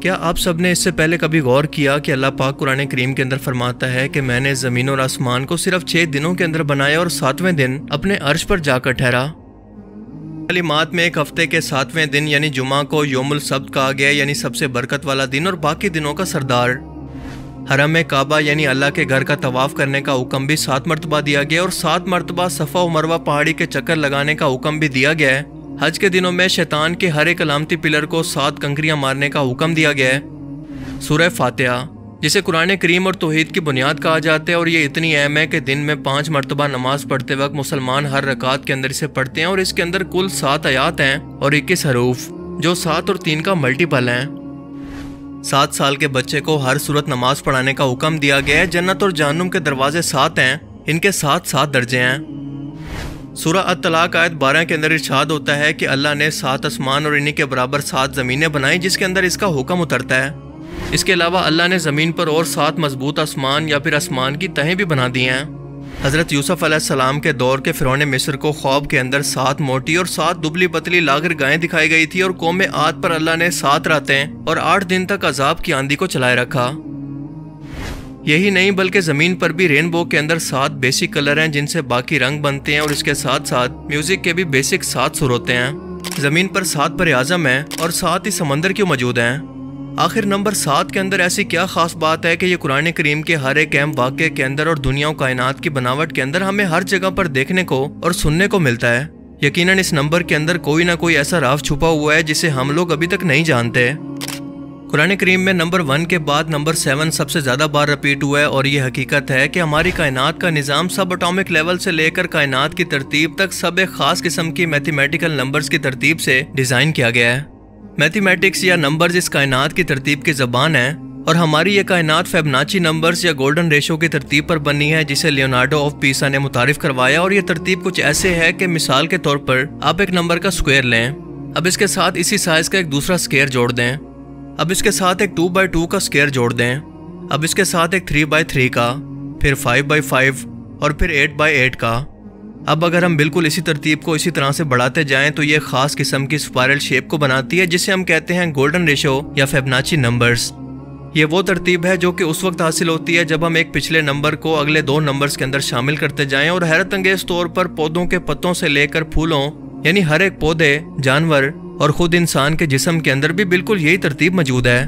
کیا آپ سب نے اس سے پہلے کبھی غور کیا کہ اللہ پاک قرآن کریم کے اندر فرماتا ہے کہ میں نے زمین اور آسمان کو صرف 6 دنوں کے اندر بنایا اور 7ویں دن اپنے عرش پر جا کر ٹھہرا۔ کلمات میں ایک ہفتے کے 7ویں دن یعنی جمعہ کو یوم السبت کہا گیا، یعنی سب سے برکت والا دن اور باقی دنوں کا سردار۔ حرم کعبہ یعنی اللہ کے گھر کا طواف کرنے کا حکم بھی 7 مرتبہ دیا گیا اور 7 مرتبہ صفا و مروہ پہاڑی کے چکر لگانے کا حکم بھی دیا گیا ہے۔ حج کے دنوں میں شیطان کے ہر ایک علامتی پلر کو 7 کنکریاں مارنے کا حکم دیا گیا ہے۔ سورہ فاتحہ جسے قرآن کریم اور توحید کی بنیاد کہا جاتا ہے اور یہ اتنی اہم ہے کہ دن میں 5 مرتبہ نماز پڑھتے وقت مسلمان ہر رکعت کے اندر اسے پڑھتے ہیں اور اس کے اندر کل 7 آیات ہیں اور 21 حروف جو 7 اور 3 کا ملٹیپل ہیں۔ 7 سال کے بچے کو ہر صورت نماز پڑھانے کا حکم دیا گیا ہے۔ جنت اور جہنم کے دروازے 7 ہیں، ان کے 7 درجے ہیں۔ سورہ الطلاق آیت 12 کے اندر ارشاد ہوتا ہے کہ اللہ نے 7 آسمان اور انہی کے برابر 7 زمینیں بنائیں جس کے اندر اس کا حکم اترتا ہے۔ اس کے علاوہ اللہ نے زمین پر اور 7 مضبوط آسمان یا پھر آسمان کی تہیں بھی بنا دی ہیں۔ حضرت یوسف علیہ السلام کے دور کے فرعون مصر کو خواب کے اندر 7 موٹی اور 7 دبلی پتلی لاغر گائیں دکھائی گئی تھی اور قوم عاد پر اللہ نے 7 راتیں اور 8 دن تک عذاب کی آندھی کو چلائے رکھا۔ یہی نہیں بلکہ زمین پر بھی رینبو کے اندر 7 بیسک کلر ہیں جن سے باقی رنگ بنتے ہیں اور اس کے ساتھ ساتھ میوزک کے بھی بیسک 7 سر ہوتے ہیں۔ زمین پر 7 بر اعظم ہیں اور 7 ہی سمندر کیوں موجود ہیں؟ آخر نمبر 7 کے اندر ایسی کیا خاص بات ہے کہ یہ قرآن کریم کے ہر ایک اہم واقعے کے اندر اور دنیا و کائنات کی بناوٹ کے اندر ہمیں ہر جگہ پر دیکھنے کو اور سننے کو ملتا ہے؟ یقیناً اس نمبر کے اندر کوئی نہ کوئی ایسا راز چھپا ہوا ہے جسے ہم لوگ ابھی تک نہیں جانتے۔ قرآن کریم میں نمبر 1 کے بعد نمبر 7 سب سے زیادہ بار رپیٹ ہوا ہے اور یہ حقیقت ہے کہ ہماری کائنات کا نظام سب اٹامک لیول سے لے کر کائنات کی ترتیب تک سب ایک خاص قسم کی میتھمیٹیکل نمبرز کی ترتیب سے ڈیزائن کیا گیا ہے۔ میتھمیٹکس یا نمبرز اس کائنات کی ترتیب کی زبان ہے اور ہماری یہ کائنات فیبناچی نمبرز یا گولڈن ریشو کی ترتیب پر بنی ہے جسے لیونارڈو آف پیسا نے متعارف کروایا، اور یہ ترتیب کچھ ایسے ہے کہ مثال کے طور پر آپ ایک نمبر کا سکوئر لیں، اب اس کے ساتھ اسی سائز کا ایک دوسرا سکوئر جوڑ دیں، اب اس کے ساتھ ایک 2x2 کا سکوئر جوڑ دیں، اب اس کے ساتھ ایک 3x3 کا، پھر 5x5 اور پھر 8x8 کا۔ اب اگر ہم بالکل اسی ترتیب کو اسی طرح سے بڑھاتے جائیں تو یہ خاص قسم کی اسپائرل شیپ کو بناتی ہے جسے ہم کہتے ہیں گولڈن ریشو یا فیبناچی نمبرز۔ یہ وہ ترتیب ہے جو کہ اس وقت حاصل ہوتی ہے جب ہم ایک پچھلے نمبر کو اگلے 2 نمبرز کے اندر شامل کرتے جائیں، اور حیرت انگیز طور پر پودوں کے پتوں سے لے کر پھولوں یعنی ہر ایک پودے، جانور اور خود انسان کے جسم کے اندر بھی بالکل یہی ترتیب موجود ہے۔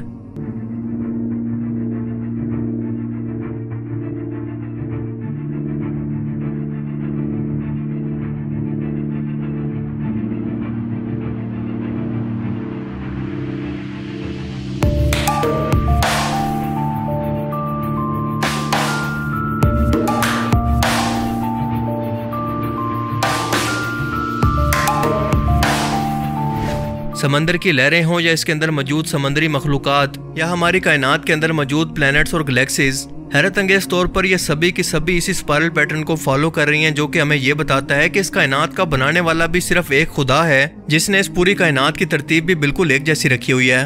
سمندر کی لہریں ہوں یا اس کے اندر موجود سمندری مخلوقات یا ہماری کائنات کے اندر موجود پلینٹس اور گلیکسیز، حیرت انگیز طور پر یہ سبھی کی سبھی اسی اسپائرل پیٹرن کو فالو کر رہی ہیں جو کہ ہمیں یہ بتاتا ہے کہ اس کائنات کا بنانے والا بھی صرف ایک خدا ہے جس نے اس پوری کائنات کی ترتیب بھی بالکل ایک جیسی رکھی ہوئی ہے۔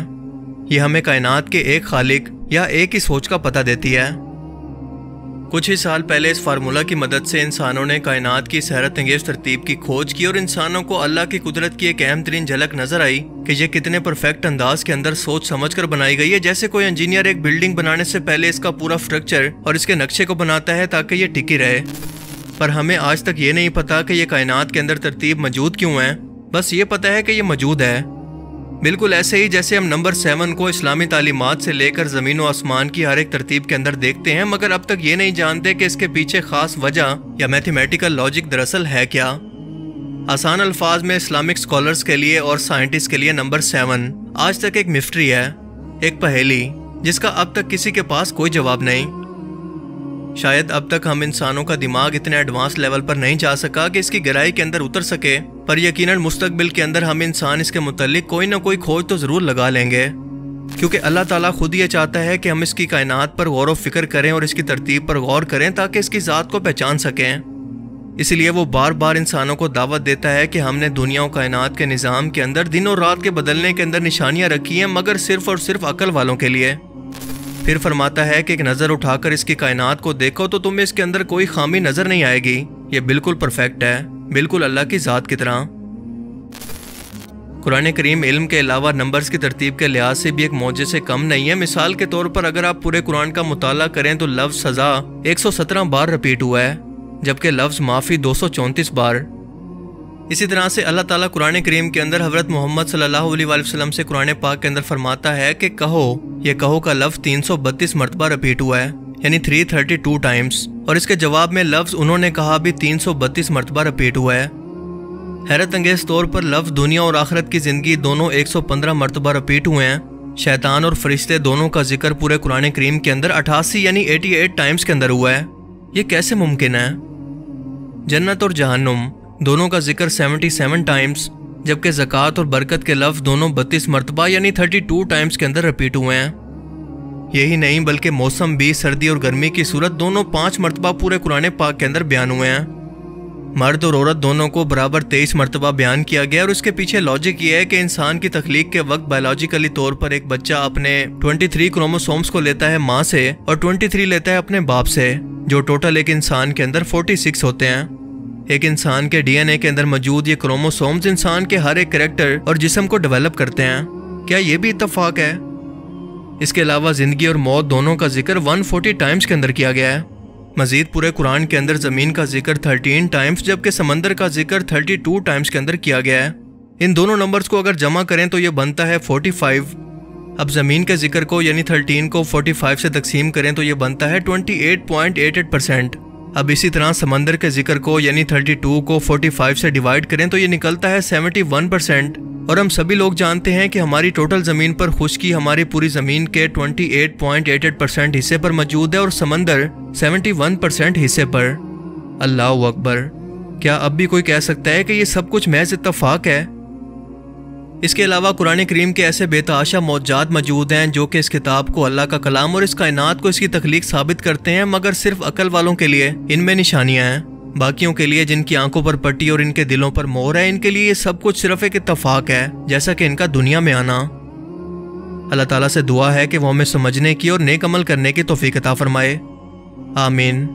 یہ ہمیں کائنات کے ایک خالق یا ایک ہی سوچ کا پتہ دیتی ہے۔ کچھ ہی سال پہلے اس فارمولہ کی مدد سے انسانوں نے کائنات کی اس حیرت انگیز ترتیب کی کھوج کی اور انسانوں کو اللہ کی قدرت کی ایک اہم ترین جھلک نظر آئی کہ یہ کتنے پرفیکٹ انداز کے اندر سوچ سمجھ کر بنائی گئی ہے، جیسے کوئی انجینئر ایک بلڈنگ بنانے سے پہلے اس کا پورا اسٹرکچر اور اس کے نقشے کو بناتا ہے تاکہ یہ ٹکی رہے۔ پر ہمیں آج تک یہ نہیں پتا کہ یہ کائنات کے اندر ترتیب موجود کیوں ہے، بس یہ پتا ہے کہ یہ موجود ہے۔ بالکل ایسے ہی جیسے ہم نمبر 7 کو اسلامی تعلیمات سے لے کر زمین و آسمان کی ہر ایک ترتیب کے اندر دیکھتے ہیں، مگر اب تک یہ نہیں جانتے کہ اس کے پیچھے خاص وجہ یا میتھمیٹیکل لاجک دراصل ہے کیا۔ آسان الفاظ میں اسلامک اسکالرز کے لیے اور سائنٹسٹ کے لیے نمبر 7 آج تک ایک مسٹری ہے، ایک پہیلی جس کا اب تک کسی کے پاس کوئی جواب نہیں۔ شاید اب تک ہم انسانوں کا دماغ اتنے ایڈوانس لیول پر نہیں جا سکا کہ اس کی گہرائی کے اندر اتر سکے، پر یقیناً مستقبل کے اندر ہم انسان اس کے متعلق کوئی نہ کوئی کھوج تو ضرور لگا لیں گے، کیونکہ اللہ تعالیٰ خود یہ چاہتا ہے کہ ہم اس کی کائنات پر غور و فکر کریں اور اس کی ترتیب پر غور کریں تاکہ اس کی ذات کو پہچان سکیں۔ اس لیے وہ بار بار انسانوں کو دعوت دیتا ہے کہ ہم نے دنیا و کائنات کے نظام کے اندر دن اور رات کے بدلنے کے اندر نشانیاں رکھی ہیں، مگر صرف اور صرف عقل والوں کے لیے۔ پھر فرماتا ہے کہ ایک نظر اٹھا کر اس کی کائنات کو دیکھو تو تمہیں اس کے اندر کوئی خامی نظر نہیں آئے گی، یہ بالکل پرفیکٹ ہے، بالکل اللہ کی ذات کی طرح۔ قرآن کریم علم کے علاوہ نمبرز کی ترتیب کے لحاظ سے بھی ایک معجزے سے کم نہیں ہے۔ مثال کے طور پر اگر آپ پورے قرآن کا مطالعہ کریں تو لفظ سزا 117 بار رپیٹ ہوا ہے، جبکہ لفظ معافی 234 بار۔ اسی طرح سے اللہ تعالیٰ قرآن کریم کے اندر حضرت محمد صلی اللہ علیہ وآلہ وسلم سے قرآن پاک کے اندر فرماتا ہے کہ کہو، یہ کہو کا لفظ 332 مرتبہ رپیٹ ہوا ہے، یعنی 332 ٹائمز، اور اس کے جواب میں لفظ انہوں نے کہا بھی 332 مرتبہ رپیٹ ہوا ہے۔ حیرت انگیز طور پر لفظ دنیا اور آخرت کی زندگی دونوں 115 مرتبہ رپیٹ ہوئے ہیں۔ شیطان اور فرشتے دونوں کا ذکر پورے قرآن کریم کے اندر 88 یعنی 88 ٹائمز کے اندر ہوا ہے۔ یہ کیسے ممکن ہے؟ جنت اور جہنم دونوں کا ذکر 77 ٹائمز، جبکہ زکوٰۃ اور برکت کے لفظ دونوں 32 مرتبہ یعنی 32 ٹائمز کے اندر رپیٹ ہوئے ہیں۔ یہی نہیں بلکہ موسم بھی، سردی اور گرمی کی صورت دونوں 5 مرتبہ پورے قرآن پاک کے اندر بیان ہوئے ہیں۔ مرد اور عورت دونوں کو برابر 23 مرتبہ بیان کیا گیا، اور اس کے پیچھے لاجک یہ ہے کہ انسان کی تخلیق کے وقت بایولوجیکلی طور پر ایک بچہ اپنے 23 کروموسومز کو لیتا ہے ماں سے اور 23 لیتا ہے اپنے باپ سے، جو ٹوٹل ایک انسان کے اندر 46 ہوتے ہیں۔ ایک انسان کے ڈی این اے کے اندر موجود یہ کروموسومز انسان کے ہر ایک کریکٹر اور جسم کو ڈیولپ کرتے ہیں۔ کیا یہ بھی اتفاق ہے؟ اس کے علاوہ زندگی اور موت دونوں کا ذکر 140 ٹائمز کے اندر کیا گیا ہے۔ مزید پورے قرآن کے اندر زمین کا ذکر 13 ٹائمز جبکہ سمندر کا ذکر 32 ٹائمز کے اندر کیا گیا ہے۔ ان دونوں نمبرز کو اگر جمع کریں تو یہ بنتا ہے 45۔ اب زمین کے ذکر کو یعنی 13 کو 45 سے تقسیم کریں تو یہ بنتا ہے 28.88%۔ اب اسی طرح سمندر کے ذکر کو یعنی 32 کو 45 سے ڈیوائیڈ کریں تو یہ نکلتا ہے 71%۔ اور ہم سبھی لوگ جانتے ہیں کہ ہماری ٹوٹل زمین پر خشکی ہماری پوری زمین کے 28.88% حصے پر موجود ہے اور سمندر 71% حصے پر۔ اللہ اکبر! کیا اب بھی کوئی کہہ سکتا ہے کہ یہ سب کچھ محض اتفاق ہے؟ اس کے علاوہ قرآن کریم کے ایسے بے تحاشا معجزات موجود ہیں جو کہ اس کتاب کو اللہ کا کلام اور اس کائنات کو اس کی تخلیق ثابت کرتے ہیں، مگر صرف عقل والوں کے لیے ان میں نشانیاں ہیں۔ باقیوں کے لیے جن کی آنکھوں پر پٹی اور ان کے دلوں پر مہر ہے، ان کے لیے یہ سب کچھ صرف ایک اتفاق ہے، جیسا کہ ان کا دنیا میں آنا۔ اللہ تعالیٰ سے دعا ہے کہ وہ ہمیں سمجھنے کی اور نیک عمل کرنے کی توفیق عطا فرمائے۔ آمین۔